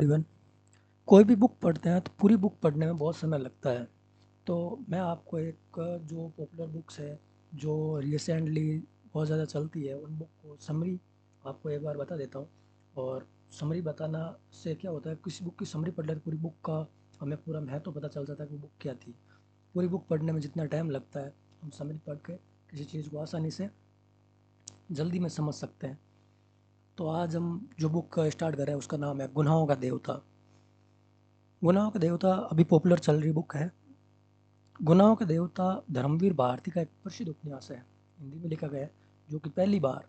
Even कोई भी book पढ़ते हैं तो पूरी बुक पढ़ने में बहुत समय लगता है। तो मैं आपको एक जो पॉपुलर बुक्स है जो रिसेंटली बहुत ज़्यादा चलती है उन बुक को समरी आपको एक बार बता देता हूँ। और समरी बताना से क्या होता है, किसी बुक की समरी पढ़ ले तो पूरी बुक का हमें पूरा महत्व पता चल जाता है कि वो बुक क्या थी। पूरी बुक पढ़ने में जितना टाइम लगता है हम समरी पढ़ के किसी चीज़ को आसानी से जल्दी में समझ सकते हैं। तो आज हम जो बुक स्टार्ट कर रहे हैं उसका नाम है गुनाहों का देवता। गुनाहों का देवता अभी पॉपुलर चल रही बुक है। गुनाहों का देवता धर्मवीर भारती का एक प्रसिद्ध उपन्यास है, हिंदी में लिखा गया है, जो कि पहली बार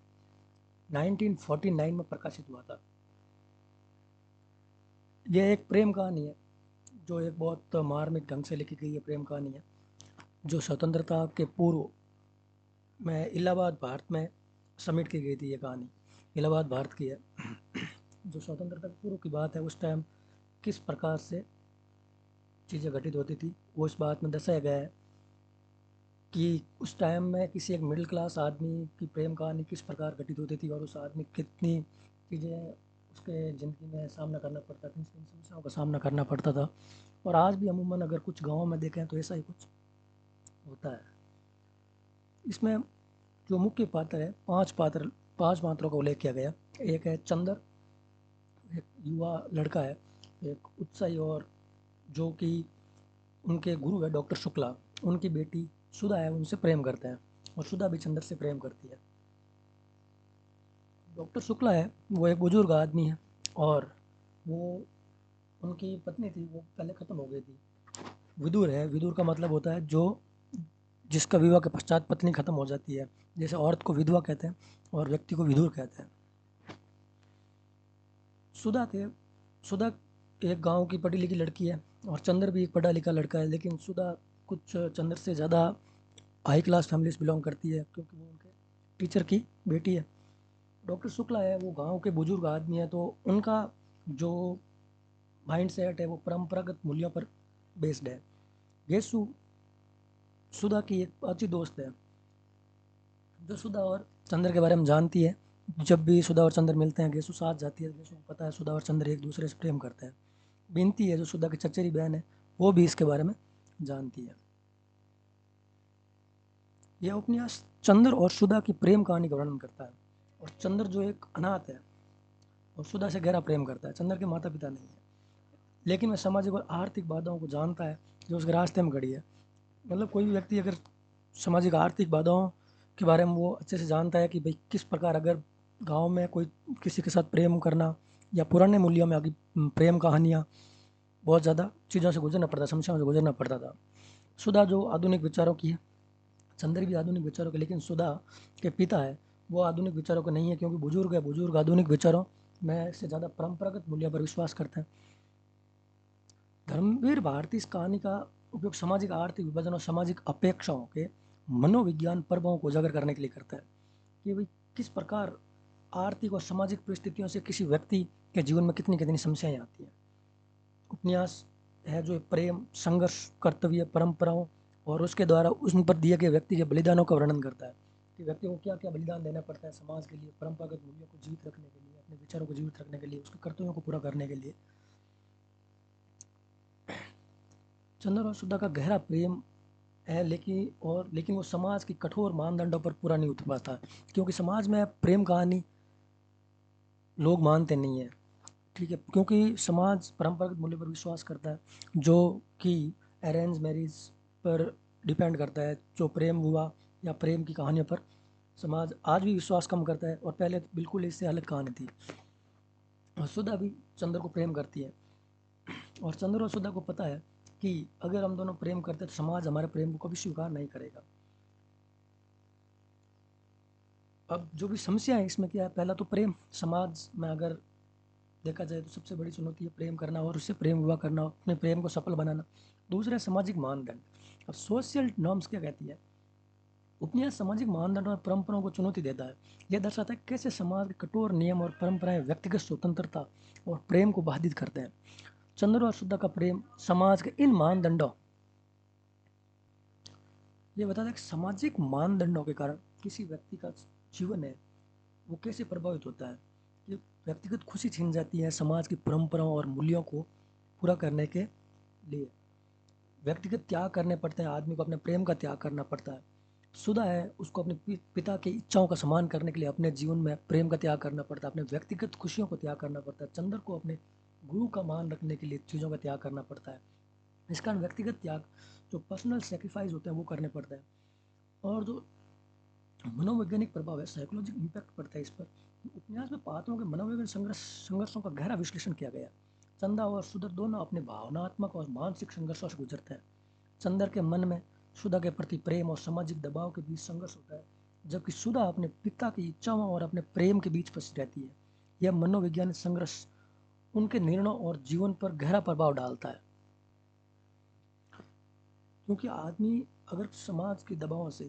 1949 में प्रकाशित हुआ था। यह एक प्रेम कहानी है जो एक बहुत मार्मिक ढंग से लिखी गई है प्रेम कहानी है, जो स्वतंत्रता के पूर्व में इलाहाबाद भारत में समिट की गई थी। ये कहानी इलाहाबाद भारत की है। जो स्वतंत्रता के पूर्व की बात है, उस टाइम किस प्रकार से चीज़ें घटित होती थी वो इस बात में दर्शाया गया है कि उस टाइम में किसी एक मिडिल क्लास आदमी की प्रेम कहानी किस प्रकार घटित होती थी और उस आदमी कितनी चीज़ें उसके ज़िंदगी में सामना करना पड़ता था, किन किन समस्याओं का सामना करना पड़ता था। और आज भी अमूमन अगर कुछ गाँव में देखें तो ऐसा ही कुछ होता है। इसमें जो मुख्य पात्र है, पांच पात्रों को उल्लेख किया गया। एक है चंदर, एक युवा लड़का है, एक उत्साही और जो कि उनके गुरु है डॉक्टर शुक्ला, उनकी बेटी सुधा है, उनसे प्रेम करते हैं और सुधा भी चंद्र से प्रेम करती है। डॉक्टर शुक्ला है वो एक बुजुर्ग आदमी है और वो उनकी पत्नी थी वो पहले ख़त्म हो गई थी। विदुर है, विदुर का मतलब होता है जो जिसका विवाह के पश्चात पत्नी ख़त्म हो जाती है। जैसे औरत को विधवा कहते हैं और व्यक्ति को विदुर कहते हैं। सुधा थे, सुधा एक गांव की पढ़ी लिखी लड़की है और चंद्र भी एक पढ़ा लिखा लड़का है, लेकिन सुधा कुछ चंद्र से ज़्यादा हाई क्लास फैमिली से बिलोंग करती है क्योंकि वो उनके टीचर की बेटी है। डॉक्टर शुक्ला है वो गांव के बुजुर्ग आदमी है, तो उनका जो माइंड सेट है वो परंपरागत मूल्यों पर बेस्ड है। गेसु सुधा की एक अच्छी दोस्त है जो सुधा और चंद्र के बारे में जानती है। जब भी सुधा और चंद्र मिलते हैं गेसु साथ जाती है। गेसु को पता है सुधा और चंद्र एक दूसरे से प्रेम करते हैं। बिनती है जो सुधा की चचेरी बहन है वो भी इसके बारे में जानती है। यह उपन्यास चंद्र और सुधा की प्रेम कहानी का वर्णन करता है। और चंद्र जो एक अनाथ है और सुधा से गहरा प्रेम करता है। चंद्र के माता पिता नहीं है, लेकिन वह सामाजिक और आर्थिक बाधाओं को जानता है जो उसके रास्ते में खड़ी है। मतलब कोई भी व्यक्ति अगर सामाजिक आर्थिक बाधाओं के बारे में वो अच्छे से जानता है कि भाई किस प्रकार अगर गांव में कोई किसी के साथ प्रेम करना या पुराने मूल्यों में आगे प्रेम कहानियाँ बहुत ज़्यादा चीज़ों से गुजरना पड़ता, समस्याओं से गुजरना पड़ता था। सुधा जो आधुनिक विचारों की है, चंद्र भी आधुनिक विचारों के, लेकिन सुधा के पिता है वो आधुनिक विचारों के नहीं है क्योंकि बुजुर्ग है। बुजुर्ग आधुनिक विचारों में से ज़्यादा परंपरागत मूल्यों पर विश्वास करते हैं। धर्मवीर भारती इस कहानी का उपयोग सामाजिक आर्थिक विभाजन और सामाजिक अपेक्षाओं के मनोविज्ञान प्रभावों को उजागर करने के लिए करता है कि भाई किस प्रकार आर्थिक और सामाजिक परिस्थितियों से किसी व्यक्ति के जीवन में कितनी कितनी समस्याएं आती हैं। उपन्यास है जो प्रेम, संघर्ष, कर्तव्य, परंपराओं और उसके द्वारा उन पर दिए गए व्यक्ति के बलिदानों का वर्णन करता है कि व्यक्ति को क्या क्या बलिदान देना पड़ता है समाज के लिए, परंपरागत मूल्यों को जीवित रखने के लिए, अपने विचारों को जीवित रखने के लिए, उसके कर्तव्यों को पूरा करने के लिए। चंद्र और सुधा का गहरा प्रेम है, लेकिन वो समाज की कठोर मानदंडों पर पूरा नहीं उतर पाता, क्योंकि समाज में प्रेम कहानी लोग मानते नहीं है। ठीक है, क्योंकि समाज परंपरागत मूल्य पर विश्वास करता है जो कि अरेंज मैरिज पर डिपेंड करता है। जो प्रेम विवाह या प्रेम की कहानियों पर समाज आज भी विश्वास कम करता है और पहले तो बिल्कुल इससे अलग कहानी थी। और सुधा भी चंद्र को प्रेम करती है और चंद्र और सुधा को पता है कि अगर हम दोनों प्रेम करते हैं तो समाज हमारे प्रेम को कभी स्वीकार नहीं करेगा। अब जो भी समस्या है इसमें क्या है, पहला तो प्रेम समाज में अगर देखा जाए तो सबसे बड़ी चुनौती है प्रेम करना और उससे प्रेम विवाह करना, अपने प्रेम को सफल बनाना। दूसरा है सामाजिक मानदंड। अब सोशल नॉर्म्स क्या कहती है, उपन्यास सामाजिक मानदंड और परंपराओं को चुनौती देता है। यह दर्शाता है कैसे समाज के कठोर नियम और परंपराएं व्यक्तिगत स्वतंत्रता और प्रेम को बाधित करते हैं। चंद्र और शुद्धा का प्रेम समाज के इन मानदंडों, ये बताता है कि सामाजिक मानदंडों के कारण किसी व्यक्ति का जीवन है वो कैसे प्रभावित होता है। ये व्यक्तिगत खुशी छीन जाती है समाज की परंपराओं और मूल्यों को पूरा करने के लिए। व्यक्तिगत त्याग करने पड़ते हैं, आदमी को अपने प्रेम का त्याग करना पड़ता है। सुधा है, उसको अपने पिता की इच्छाओं का सम्मान करने के लिए अपने जीवन में प्रेम का त्याग करना पड़ता है, अपने व्यक्तिगत खुशियों को त्याग करना पड़ता है। चंद्र को अपने गुरु का मान रखने के लिए चीज़ों का त्याग करना पड़ता है। इस कारण व्यक्तिगत त्याग, जो पर्सनल सेक्रीफाइस होते हैं, वो करने पड़ते हैं। और जो मनोवैज्ञानिक प्रभाव है, साइकोलॉजिकल इम्पैक्ट पड़ता है इस पर। उपन्यास में पात्रों के मनोवैज्ञानिक संघर्षों का गहरा विश्लेषण किया गया। चंदा और सुधा दोनों अपने भावनात्मक और मानसिक संघर्षों से गुजरते हैं। चंदर के मन में सुधा के प्रति प्रेम और सामाजिक दबाव के बीच संघर्ष होता है, जबकि सुधा अपने पिता की इच्छाओं और अपने प्रेम के बीच फंसी रहती है। यह मनोवैज्ञानिक संघर्ष उनके निर्णयों और जीवन पर गहरा प्रभाव डालता है, क्योंकि आदमी अगर समाज के दबाव से,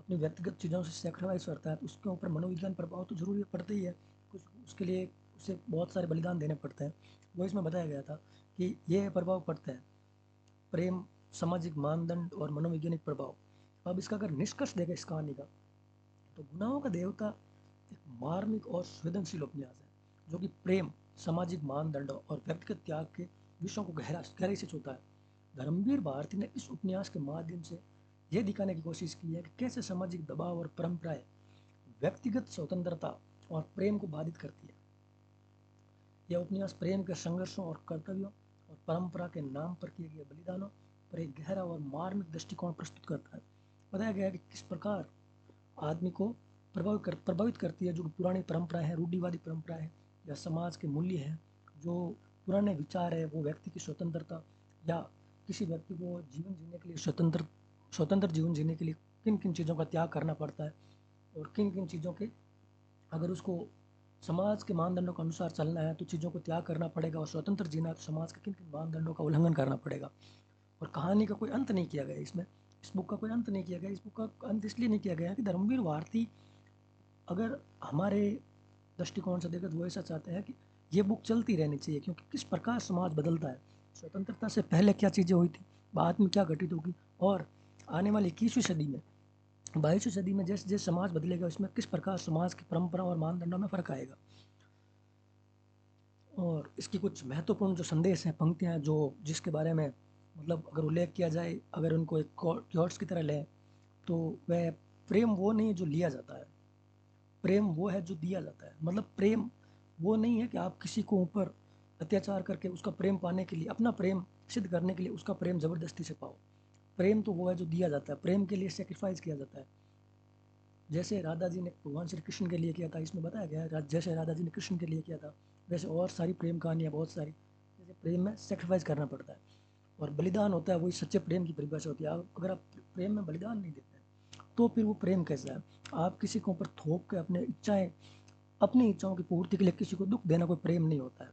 अपनी व्यक्तिगत चीज़ों से सेक्रीफाइस करता है तो उसके ऊपर मनोविज्ञान प्रभाव तो जरूरी पड़ता ही है। कुछ उसके लिए उसे बहुत सारे बलिदान देने पड़ते हैं। वो इसमें बताया गया था कि ये प्रभाव पड़ता है, प्रेम, सामाजिक मानदंड और मनोवैज्ञानिक प्रभाव। अब इसका अगर निष्कर्ष देखें इस कहानी का, तो गुनाहों का देवता एक मार्मिक और संवेदनशील उपन्यास है, जो कि प्रेम, सामाजिक मानदंडों और व्यक्तिगत त्याग के विषयों को गहराई से छूता है। धर्मवीर भारती ने इस उपन्यास के माध्यम से यह दिखाने की कोशिश की है कि कैसे सामाजिक दबाव और परंपराएं व्यक्तिगत स्वतंत्रता और प्रेम को बाधित करती है। यह उपन्यास प्रेम के संघर्षों और कर्तव्यों और परंपरा के नाम पर किए गए बलिदानों पर एक गहरा और मार्मिक दृष्टिकोण प्रस्तुत करता है। बताया गया है कि किस प्रकार आदमी को प्रभावित करती है जो पुरानी परंपराएं हैं, रूढ़िवादी परंपराएं हैं, या समाज के मूल्य हैं, जो पुराने विचार है, वो व्यक्ति की स्वतंत्रता या किसी व्यक्ति को जीवन जीने के लिए स्वतंत्र जीवन जीने के लिए किन किन चीज़ों का त्याग करना पड़ता है, और किन किन चीज़ों के, अगर उसको समाज के मानदंडों के अनुसार चलना है तो चीज़ों को त्याग करना पड़ेगा, और स्वतंत्र जीना है तो समाज के किन किन मानदंडों का उल्लंघन करना पड़ेगा। और कहानी का कोई अंत नहीं किया गया इसमें, इस बुक का कोई अंत नहीं किया गया। इस बुक का अंत इसलिए नहीं किया गया कि धर्मवीर भारती, अगर हमारे दृष्टिकोण से देखें तो वो ऐसा चाहते हैं कि ये बुक चलती रहनी चाहिए, क्योंकि किस प्रकार समाज बदलता है, स्वतंत्रता से पहले क्या चीज़ें हुई थी, बाद में क्या घटित होगी, और आने वाली 21वीं सदी में, 22वीं सदी में जैसे जैसे समाज बदलेगा, उसमें किस प्रकार समाज की परंपरा और मानदंडों में फ़र्क आएगा। और इसकी कुछ महत्वपूर्ण जो संदेश हैं, पंक्तियाँ हैं, जो जिसके बारे में मतलब अगर उल्लेख किया जाए, अगर उनको एक क्योर्ट्स की तरह लें, तो वह प्रेम वो नहीं है जो लिया जाता है, प्रेम वो है जो दिया जाता है। मतलब प्रेम वो नहीं है कि आप किसी को ऊपर अत्याचार करके उसका प्रेम पाने के लिए, अपना प्रेम सिद्ध करने के लिए उसका प्रेम ज़बरदस्ती से पाओ। प्रेम तो वो है जो दिया जाता है, प्रेम के लिए सेक्रीफाइस किया जाता है। जैसे राधा जी ने भगवान श्री कृष्ण के लिए किया था, इसमें बताया गया है, जैसे राधा जी ने कृष्ण के लिए किया था, वैसे और सारी प्रेम कहानियाँ बहुत सारी, जैसे प्रेम में सेक्रीफाइस करना पड़ता है और बलिदान होता है, वही सच्चे प्रेम की परिभाषा होती है। अगर आप प्रेम में बलिदान नहीं देते हैं तो फिर वो प्रेम कैसा है। आप किसी के ऊपर थोप के अपनी इच्छाओं की पूर्ति के लिए किसी को दुख देना कोई प्रेम नहीं होता है।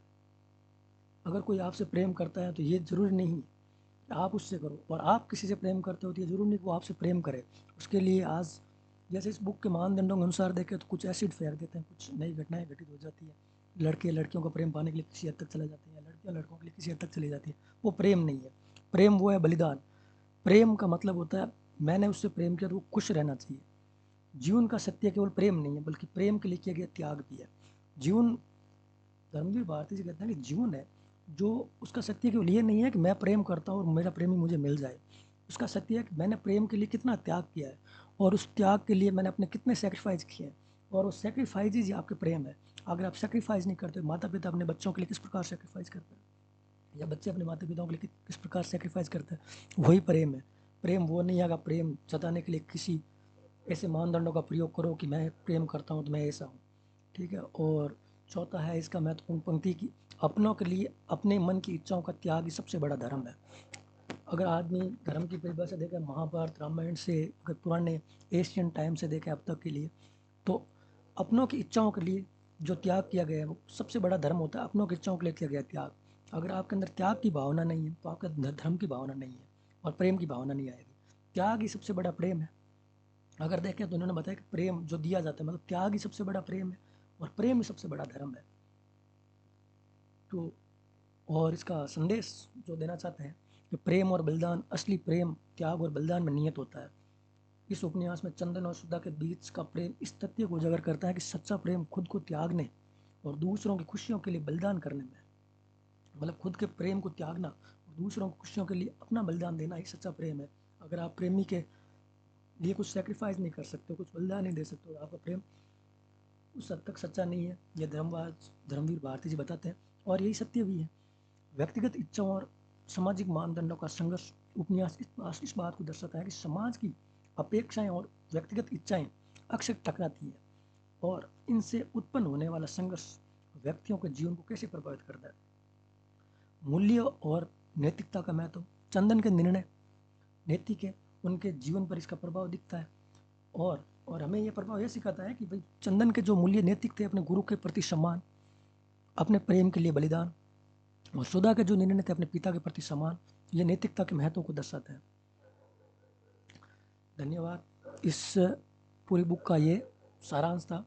अगर कोई आपसे प्रेम करता है तो ये जरूरी नहीं कि आप उससे करो, और आप किसी से प्रेम करते हो तो ये जरूरी नहीं कि वो आपसे प्रेम करे। उसके लिए आज जैसे इस बुक के मानदंडों के अनुसार देखें तो कुछ एसिड फेंक देते हैं, कुछ नई घटनाएं घटित हो जाती है, लड़के लड़कियों को प्रेम पाने के लिए किसी हद तक चले जाते हैं, लड़कियां लड़कों के लिए किसी हद तक चली जाती है। वो प्रेम नहीं है, प्रेम वो है बलिदान। प्रेम का मतलब होता है मैंने उससे प्रेम किया तो वो खुश रहना चाहिए। जीवन का सत्य केवल प्रेम नहीं है, बल्कि प्रेम के लिए किया गया त्याग भी है। जीवन, धर्मवीर भारती जी कहते हैं कि जीवन है जो, उसका सत्य केवल ये नहीं है कि मैं प्रेम करता हूँ और मेरा प्रेमी मुझे मिल जाए। उसका सत्य है कि मैंने प्रेम के लिए कितना त्याग किया है, और उस त्याग के लिए मैंने अपने कितने सेक्रीफाइस किए हैं, और वो सेक्रीफाइस ही आपके प्रेम है। अगर आप सेक्रीफाइस नहीं करते, माता पिता अपने बच्चों के लिए किस प्रकार सेक्रीफाइस करते हैं, या बच्चे अपने माता पिताओं के लिए किस प्रकार सेक्रीफाइस करते हैं, वही प्रेम है। प्रेम वो नहीं है कि प्रेम जताने के लिए किसी ऐसे मानदंडों का प्रयोग करो कि मैं प्रेम करता हूँ तो मैं ऐसा हूँ। ठीक है। और चौथा है इसका महत्वपूर्ण पंक्ति की, अपनों के लिए अपने मन की इच्छाओं का त्याग ही सबसे बड़ा धर्म है। अगर आदमी धर्म की परिभाषा देखें महाभारत रामायण से, अगर पुराने एशियन टाइम से देखें अब तक के लिए, तो अपनों की इच्छाओं के लिए जो त्याग किया गया है वो सबसे बड़ा धर्म होता है। अपनों की इच्छाओं के लिए किया गया त्याग। अगर आपके अंदर त्याग की भावना नहीं है तो आपके अंदर धर्म की भावना नहीं है, और प्रेम की भावना नहीं आएगी। त्याग ही सबसे बड़ा प्रेम है। अगर देखें तो उन्होंने बताया कि प्रेम जो दिया जाता है, मतलब त्याग ही सबसे बड़ा प्रेम है, और प्रेम ही सबसे बड़ा धर्म है। तो और इसका संदेश जो देना चाहते हैं कि प्रेम और बलिदान, असली प्रेम त्याग और बलिदान में नियत होता है। इस उपन्यास में चंदन और सुधा के बीच का प्रेम इस तथ्य को उजागर करता है कि सच्चा प्रेम खुद को त्यागने और दूसरों की खुशियों के लिए बलिदान करने में, मतलब खुद के प्रेम को त्यागना और दूसरों की खुशियों के लिए अपना बलिदान देना ही सच्चा प्रेम है। अगर आप प्रेमी के लिए कुछ सेक्रीफाइस नहीं कर सकते, कुछ बलिदान नहीं दे सकते, तो आपका प्रेम उस हद तक सच्चा नहीं है। ये धर्मवीर भारती जी बताते हैं, और यही सत्य भी है। व्यक्तिगत इच्छाओं और सामाजिक मानदंडों का संघर्ष उपन्यास इस बात को दर्शाता है कि समाज की अपेक्षाएं और व्यक्तिगत इच्छाएं अक्सर टकराती हैं, और इनसे उत्पन्न होने वाला संघर्ष व्यक्तियों के जीवन को कैसे प्रभावित करता है। मूल्य और नैतिकता का महत्व, चंदन के निर्णय नैतिक है, उनके जीवन पर इसका प्रभाव दिखता है। और हमें यह प्रभाव यह सिखाता है कि भाई चंदन के जो मूल्य नैतिक थे, अपने गुरु के प्रति सम्मान, अपने प्रेम के लिए बलिदान, और सुधा के जो निर्णय थे अपने पिता के प्रति सम्मान, ये नैतिकता के महत्व को दर्शाते हैं। धन्यवाद। इस पूरी बुक का ये सारांश था।